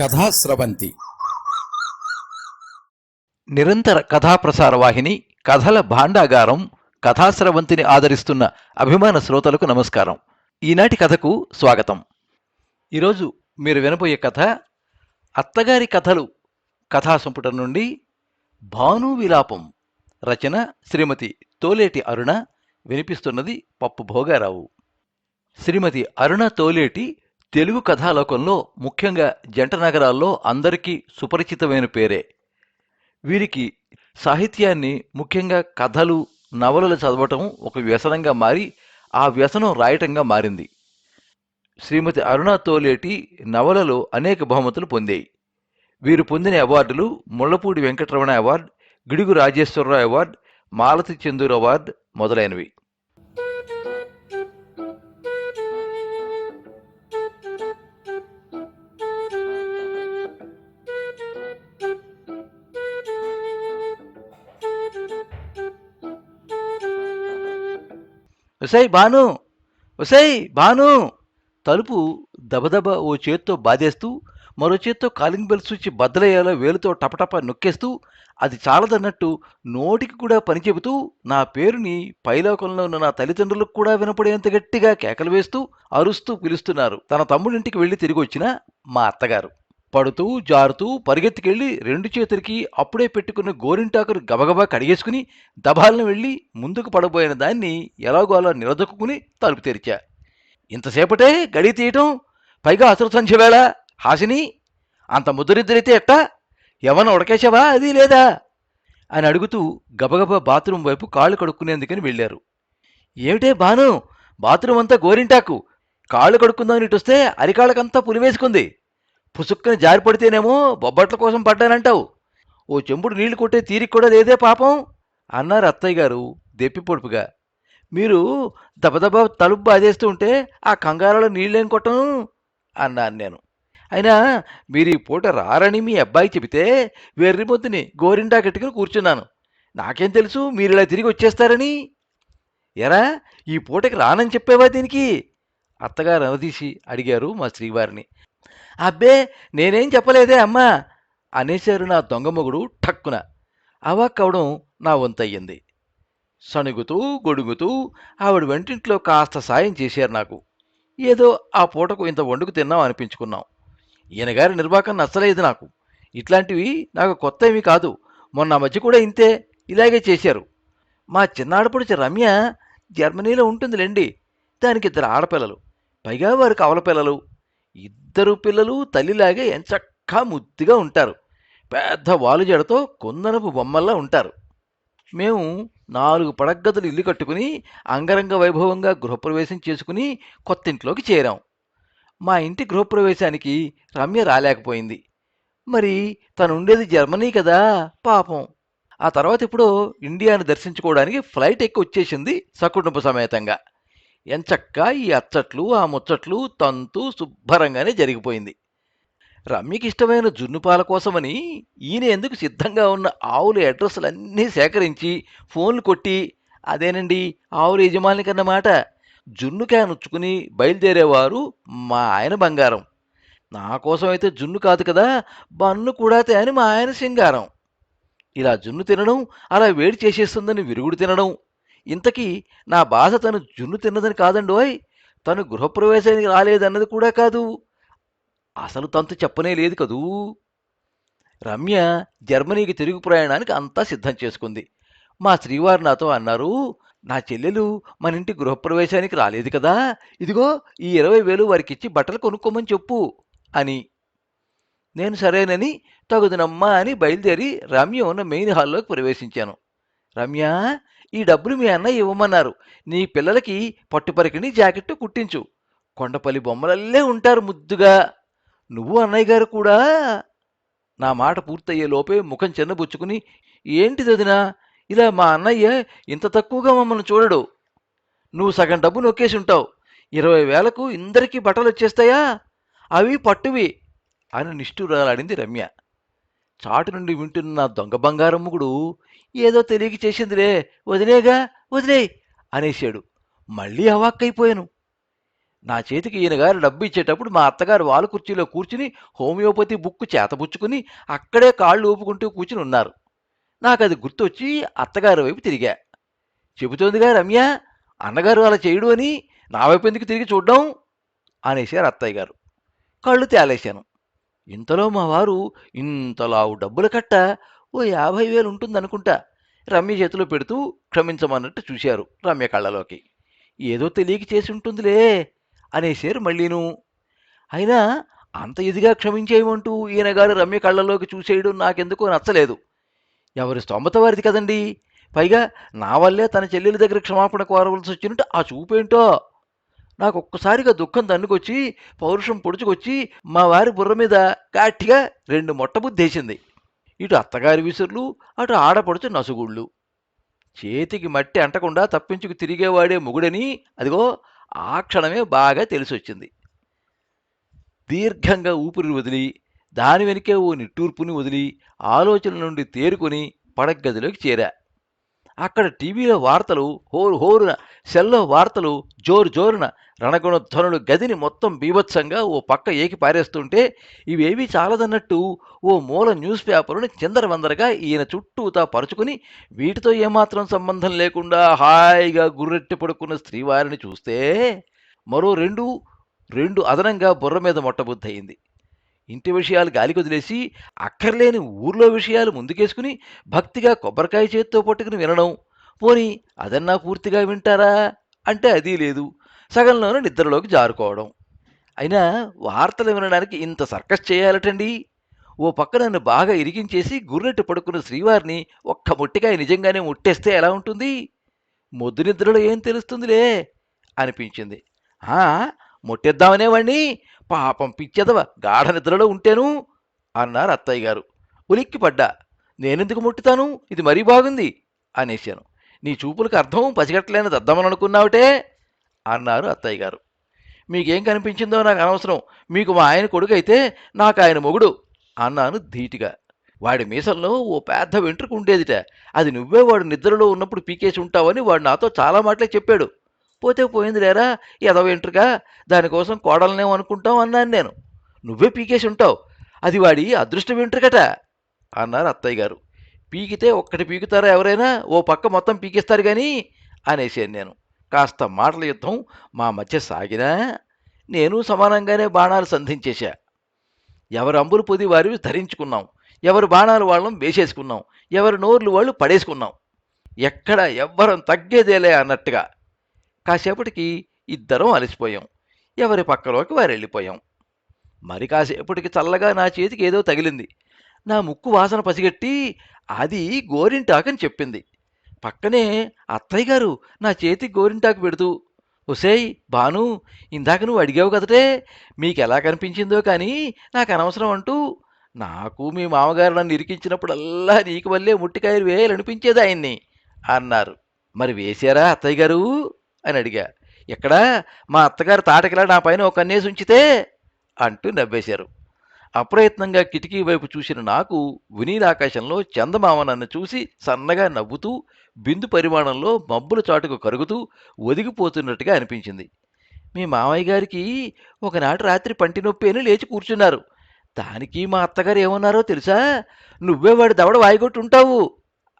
కథాస్రవంతి నిరంతర కథాప్రసార వాహిని కథల భాండాగారం కథాస్రవంతిని ఆదరిస్తున్న అభిమాన శ్రోతలకు నమస్కారం. ఈనాటి కథకు స్వాగతం. ఈరోజు మీరు వినబోయే కథ అత్తగారి కథలు కథాసంపుటం నుండి భాను విలాపం. రచన శ్రీమతి తోలేటి అరుణ. వినిపిస్తున్నది పప్పు భోగారావు. శ్రీమతి అరుణ తోలేటి తెలుగు కథాలోకంలో ముఖ్యంగా జంట నగరాల్లో అందరికీ సుపరిచితమైన పేరే. వీరికి సాహిత్యాన్ని, ముఖ్యంగా కథలు, నవలలు చదవటం ఒక వ్యసనంగా మారి ఆ వ్యసనం రాయటంగా మారింది. శ్రీమతి అరుణ తోలేటి నవలలు అనేక బహుమతులు పొందాయి. వీరు పొందిన అవార్డులు Mullapudi Venkataramana award, Gidugu Rajeswara Rao award, Malathi Chandur award మొదలైనవి. ఒసై భాను, ఒసై భాను! తలుపు దబదబ ఓ చేత్తో బాధేస్తూ, మరో చేత్తో కాలింగ్ బెల్ స్విచ్ బద్దలయ్యేలా వేలుతో టపటప నొక్కేస్తూ, అది చాలదన్నట్టు నోటికి కూడా పని చెబుతూ, నా పేరుని పైలోకంలో ఉన్న నా తల్లిదండ్రులకు కూడా వినపడేంత గట్టిగా కేకలు వేస్తూ, అరుస్తూ పిలుస్తున్నారు తన తమ్ముడింటికి వెళ్లి తిరిగి వచ్చిన మా అత్తగారు. పడుతూ జారుతూ పరిగెత్తికెళ్లి రెండు చేతులకి అప్పుడే పెట్టుకున్న గోరింటాకును గబగబా కడిగేసుకుని దబాలను వెళ్లి ముందుకు పడబోయిన దాన్ని ఎలాగో అలా నిలదొక్కుని తలుపు తెరిచా. ఇంతసేపటే గడి తీయటం, పైగా అసలు సంధ్య వేళ. హాసిని, అంత ముద్దురిద్దరైతే ఎట్టా? ఎవరిని ఉడకేశావా అది లేదా అని అడుగుతూ గబగబా బాత్రూం వైపు కాళ్ళు కడుక్కునేందుకని వెళ్లారు. ఏమిటే భాను, బాత్రూం అంతా గోరింటాకు, కాళ్ళు కడుక్కుందామని ఇటొస్తే అరికాళ్ళకంతా పులివేసుకుంది. పుసుక్కని జారిపడితేనేమో బొబ్బట్ల కోసం పడ్డానంటావు. ఓ చెంబుడు నీళ్లు కొట్టే తీరిక కూడా లేదే పాపం అన్నారు అత్తయ్య గారు దెప్పి పొడుపుగా. మీరు దబదబా తలుపు బాధేస్తూ ఉంటే ఆ కంగారులో నీళ్ళేం కొట్టను అన్నాను నేను. అయినా మీరు ఈ పూట రారని మీ అబ్బాయి చెబితే వెర్రి మొద్దుని గోరిండా కట్టుకుని కూర్చున్నాను. నాకేం తెలుసు మీరు ఇలా తిరిగి వచ్చేస్తారని. ఎరా, ఈ పూటకి రానని చెప్పేవా దీనికి? అత్తగారు అనదీసి అడిగారు మా శ్రీవారిని. అబ్బే, నేనేం చెప్పలేదే అమ్మా అనేశారు నా దొంగమొగుడు ఠక్కున. అవాక్కవడం నా వంతయ్యింది. సణుగుతూ గొడుగుతూ ఆవిడ వంటింట్లో కాస్త సాయం చేశారు నాకు. ఏదో ఆ పూటకు ఇంత వండుకు తిన్నాం అనిపించుకున్నాం. ఈయనగారి నిర్వాకం నచ్చలేదు నాకు. ఇట్లాంటివి నాకు కొత్త ఏమీ కాదు. మొన్న మధ్య కూడా ఇంతే, ఇలాగే చేశారు. మా చిన్నాడపడుచు రమ్య జర్మనీలో ఉంటుందిలేండి. దానికి 2 ఆడపిల్లలు, పైగా వారు కవల పిల్లలు. ఇద్దరు పిల్లలు తల్లిలాగే ఎంచక్కా ముద్దుగా ఉంటారు. పెద్ద వాలుజడతో కుందనపు బొమ్మల్లా ఉంటారు. మేము 4 పడగ్గదులు ఇల్లు కట్టుకుని అంగరంగ వైభవంగా గృహప్రవేశం చేసుకుని కొత్తింట్లోకి చేరాం. మా ఇంటి గృహప్రవేశానికి రమ్య రాలేకపోయింది. మరి తనుండేది జర్మనీ కదా పాపం. ఆ తర్వాత ఎప్పుడో ఇండియాను దర్శించుకోవడానికి ఫ్లైట్ ఎక్కి వచ్చేసింది సకుటుంబ సమేతంగా. ఎంచక్కా ఈ అచ్చట్లు ఆ ముచ్చట్లు తంతు శుభ్రంగానే జరిగిపోయింది. రమ్యకి ఇష్టమైన జున్నుపాల కోసమని ఈయన ఎందుకు సిద్ధంగా ఉన్న ఆవుల అడ్రస్లన్నీ సేకరించి ఫోన్లు కొట్టి, అదేనండి ఆవుల యజమాని కన్నమాట, జున్ను క్యాన్ ఉచ్చుకుని బయలుదేరేవారు మా ఆయన బంగారం. నా కోసం అయితే జున్ను కాదు కదా, బన్ను కూడా అని మా ఆయన సింగారం. ఇలా జున్ను తినడం, అలా వేడి చేసేస్తుందని విరుగుడు తినడం. ఇంతకీ నా బాధ తను జున్ను తిన్నదని కాదండోయ్, తను గృహప్రవేశానికి రాలేదన్నది కూడా కాదు. అసలు తంతు చెప్పనే లేదు కదూ. రమ్య జర్మనీకి తిరుగు ప్రయాణానికి అంతా సిద్ధం చేసుకుంది. మా శ్రీవారు నాతో అన్నారు, నా చెల్లెలు మన ఇంటి గృహప్రవేశానికి రాలేదు కదా, ఇదిగో ఈ 20,000 వారికిచ్చి బట్టలు కొనుక్కోమని చెప్పు అని. నేను సరేనని తగుదనమ్మా అని బయలుదేరి రమ్య ఉన్న మెయిన్ హాల్లోకి ప్రవేశించాను. రమ్య, ఈ డబ్బులు మీ అన్నయ్య ఇవ్వమన్నారు. నీ పిల్లలకి పట్టుపరికిని జాకెట్టు కుట్టించు. కొండపల్లి బొమ్మలల్లే ఉంటారు ముద్దుగా. నువ్వు అన్నయ్య గారు కూడా. నా మాట పూర్తయ్యే లోపే ముఖం చిన్నబుచ్చుకుని, ఏంటిదదినా, ఇలా మా అన్నయ్య ఇంత తక్కువగా మమ్మల్ని చూడడు. నువ్వు సగం డబ్బు నొక్కేసి ఉంటావు. 20,000కు ఇందరికీ బట్టలు వచ్చేస్తాయా? అవి పట్టువి అని నిష్ఠూరాలాడింది రమ్య. చాటు నుండి వింటున్న నా దొంగ బంగారం ముగుడు, ఏదో తెలియక చేసిందిలే, వదిలేగా, వదిలే అనేశాడు. మళ్ళీ అవాక్కైపోయాను. నా చేతికి ఈయనగారు డబ్బు ఇచ్చేటప్పుడు మా అత్తగారు వాలు కుర్చీలో కూర్చుని హోమియోపతి బుక్కు చేతబుచ్చుకుని అక్కడే కాళ్ళు ఊపుకుంటూ కూర్చుని ఉన్నారు. నాకది గుర్తొచ్చి అత్తగారి వైపు తిరిగా. చెబుతోందిగా రమ్య, అన్నగారు అలా చేయడు అని, నా వైపు ఎందుకు తిరిగి చూడ్డం అనేశారు అత్తయ్య గారు. కళ్ళు తేలేశాను. ఇంతలో మా వారు ఇంతలావు డబ్బుల కట్ట ఓ 50,000 ఉంటుందనుకుంటా రమ్య చేతిలో పెడుతూ క్షమించమన్నట్టు చూశారు రమ్య కళ్ళలోకి. ఏదో తెలియక చేసి ఉంటుందిలే అనేశారు మళ్ళీను. అయినా అంత ఇదిగా క్షమించేయమంటూ ఈయనగారు రమ్య కళ్ళలోకి చూసేయడం నాకెందుకో నచ్చలేదు. ఎవరి స్తోమత వారిది కదండి. పైగా నా వల్లే తన చెల్లెల దగ్గర క్షమాపణ కోరవలసి వచ్చినట్టు ఆ చూపేంటో. నాకు ఒక్కసారిగా దుఃఖం తన్నుకొచ్చి పౌరుషం పొడుచుకొచ్చి మా వారి బుర్ర మీద గట్టిగా 2 మొట్టబుద్ధేసింది. ఇటు అత్తగారి విసుర్లు, అటు ఆడపడుచు నసుగుళ్ళు. చేతికి మట్టి అంటకుండా తప్పించుకు తిరిగేవాడే మొగుడని అదిగో ఆ క్షణమే బాగా తెలిసొచ్చింది. దీర్ఘంగా ఊపిరి వదిలి, దాని వెనుకే ఓ నిట్టూర్పుని వదిలి, ఆలోచన నుండి తేరుకొని పడగ్గదిలోకి చేరా. అక్కడ టీవీలో వార్తలు హోరు హోరున, సెల్లో వార్తలు జోరు జోరున, రణగుణధ్వనులు గదిని మొత్తం బీభత్సంగా ఓ పక్క ఏకి పారేస్తుంటే ఇవేవీ చాలదన్నట్టు ఓ మూల న్యూస్ పేపరుని చిందరవందరగా ఈయన చుట్టూతా పరుచుకుని వీటితో ఏమాత్రం సంబంధం లేకుండా హాయిగా గుర్రెట్టి పడుకున్న స్త్రీవారిని చూస్తే మరో రెండు అదనంగా బుర్ర మీద మొట్టబుద్దయింది. ఇంటి విషయాలు గాలికొదిలేసి అక్కర్లేని ఊర్లో విషయాలు ముందుకేసుకుని భక్తిగా కొబ్బరికాయ చేత్తో పట్టుకుని వినడం. పోనీ అదన్నా పూర్తిగా వింటారా అంటే అదీ లేదు. సగంలోనూ నిద్రలోకి జారుకోవడం. అయినా వార్తలు వినడానికి ఇంత సర్కస్ చేయాలటండి. ఓ పక్క నన్ను బాగా ఇరికించేసి గుర్రెట్టు పడుకున్న శ్రీవారిని ఒక్క ముట్టికాయ నిజంగానే ముట్టేస్తే ఎలా ఉంటుంది? మొద్దు నిద్రలో ఏం తెలుస్తుందిలే అనిపించింది. ఆ ముట్టేద్దామనేవాణ్ణి, పాపం పిచ్చెదవ గాఢ నిద్రలో ఉంటేను అన్నారు అత్తయ్య గారు. ఉలిక్కిపడ్డా. నేనెందుకు ముట్టుతాను, ఇది మరీ బాగుంది అనేశాను. నీ చూపులకు అర్థం పసిగట్టలేని దద్దమననుకున్నావుటే అన్నారు అత్తయ్య గారు. మీకేం కనిపించిందో నాకు అనవసరం. మీకు మా ఆయన కొడుకైతే నాకు ఆయన మొగుడు అన్నాను ధీటుగా. వాడి మీసంలో ఓ పెద్ద వెంట్రుక ఉండేదిట. అది నువ్వే వాడు నిద్రలో ఉన్నప్పుడు పీకేసి ఉంటావని వాడు నాతో చాలా మాటలే చెప్పాడు. పోతే పోయింది లేరా ఎదవ వెంట్రుక, దానికోసం కోడలనేమో అనుకుంటాం అన్నాను నేను. నువ్వే పీకేసి ఉంటావు, అది వాడి అదృష్ట వెంట్రుకట అన్నారు అత్తయ్య గారు. పీకితే ఒక్కటి పీకుతారా ఎవరైనా? ఓ పక్క మొత్తం పీకిస్తారు కానీ అనేసాను నేను. కాస్త మాటల యుద్ధం మా మధ్య సాగినా నేను సమానంగానే బాణాలు సంధించేశా. ఎవరి అంబులు పొది వారివి ధరించుకున్నాం, ఎవరి బాణాలు వాళ్ళం వేసేసుకున్నాం, ఎవరి నోర్లు వాళ్ళు పడేసుకున్నాం. ఎక్కడ ఎవ్వరం తగ్గేదేలే అన్నట్టుగా. కాసేపటికి ఇద్దరం అలసిపోయాం. ఎవరి పక్కలోకి వారు వెళ్ళిపోయాం. మరి కాసేపటికి చల్లగా నా చేతికి ఏదో తగిలింది. నా ముక్కు వాసన పసిగట్టి అది గోరింటాకని చెప్పింది. పక్కనే అత్తయ్య గారు నా చేతికి గోరింటాకు పెడుతూ, ఒసేయ్ భాను, ఇందాక నువ్వు అడిగావు కదటే, మీకెలా కనిపించిందో కానీ నాకు అనవసరం అంటూ, నాకు మీ మామగారు నన్ను ఇరికించినప్పుడల్లా నీకు వల్లే ముట్టికాయలు వేయాలనిపించేది ఆయన్ని అన్నారు. మరి వేశారా అత్తయ్య గారు అని అడిగా. ఎక్కడా, మా అత్తగారు తాటకిలా నా పైన ఒక కన్నేసి ఉంచితే అంటూ నవ్వేశారు. అప్రయత్నంగా కిటికీ వైపు చూసిన నాకు వినీలాకాశంలో చందమామ నన్ను చూసి సన్నగా నవ్వుతూ బిందు పరిమాణంలో మబ్బుల చాటుకు కరుగుతూ ఒదిగిపోతున్నట్టుగా అనిపించింది. మీ మామయ్య గారికి ఒకనాటి రాత్రి పంటి నొప్పి అని లేచి కూర్చున్నారు. దానికి మా అత్తగారు ఏమన్నారో తెలుసా? నువ్వే వాడి దవడ వాయిగొట్టుంటావు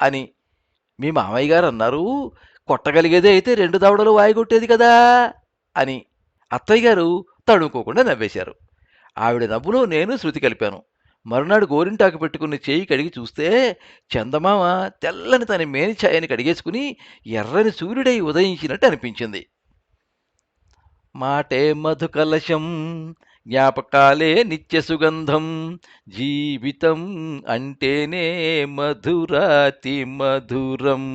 అని. మీ మామయ్య గారు అన్నారు, కొట్టగలిగేదే అయితే 2 దవడలు వాయిగొట్టేది కదా అని. అత్తయ్య గారు తడుముకోకుండా నవ్వేశారు. ఆవిడ నవ్వులో నేను శృతి కలిపాను. మరునాడు గోరింటాకు పెట్టుకుని చేయి కడిగి చూస్తే చందమామ తెల్లని తన మేనిఛాయని కడిగేసుకుని ఎర్రని సూర్యుడై ఉదయించినట్టు అనిపించింది. మాటే మధుకలశం, జ్ఞాపకాలే నిత్య సుగంధం, జీవితం అంటేనే మధురాతి మధురం.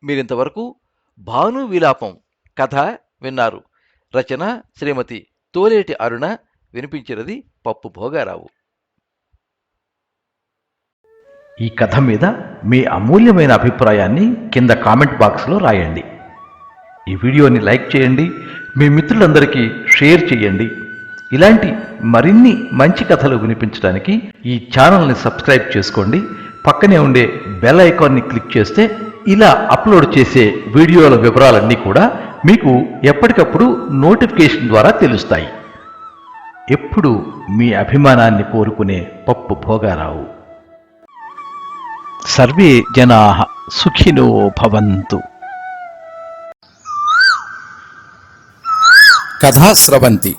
మీరింతవరకు భాను విలాపం కథ విన్నారు. రచన శ్రీమతి తోలేటి అరుణ. వినిపించినది పప్పు భోగారావు. ఈ కథ మీద మీ అమూల్యమైన అభిప్రాయాన్ని కింద కామెంట్ బాక్స్లో రాయండి. ఈ వీడియోని లైక్ చేయండి. మీ మిత్రులందరికీ షేర్ చేయండి. ఇలాంటి మరిన్ని మంచి కథలు వినిపించడానికి ఈ ఛానల్ని సబ్స్క్రైబ్ చేసుకోండి. పక్కనే ఉండే బెల్ ఐకాన్ని క్లిక్ చేస్తే ఇలా అప్లోడ్ చేసే వీడియోల వివరాలన్నీ కూడా మీకు ఎప్పటికప్పుడు నోటిఫికేషన్ ద్వారా తెలుస్తాయి. ఎప్పుడు మీ అభిమానాన్ని కోరుకునే పప్పు భోగారావు. సర్వే జనాః సుఖినో భవంతు. కథా స్రవంతి